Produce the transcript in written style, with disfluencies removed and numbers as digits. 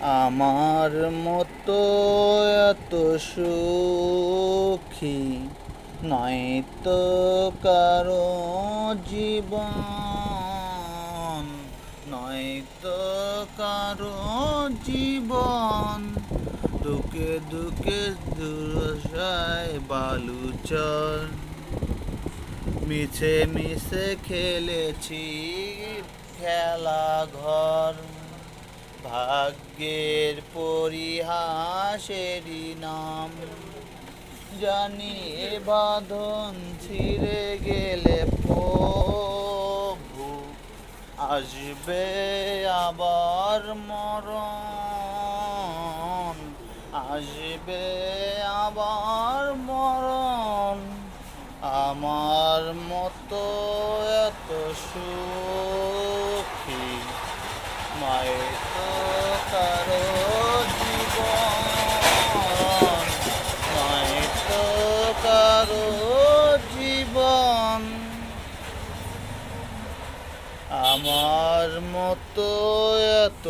আমার মতো এত সুখী নয়তো কারো জীবন, নয়তো কারো জীবন। দুঃখে দুঃখে দুর্দশায় বালুচর, মিছে মিছে খেলেছি খেলা ঘর। ভাগ্যের পরিহাসেরই নাম, জানি এ বাঁধন ছিঁড়ে গেলে প্রভু আসবে আবার মরণ, আসবে আবার মরণ। আমার মতো এত সুখী নয়তো কারো জীবন, নয়তো কারো জীবন। আমার মতো এত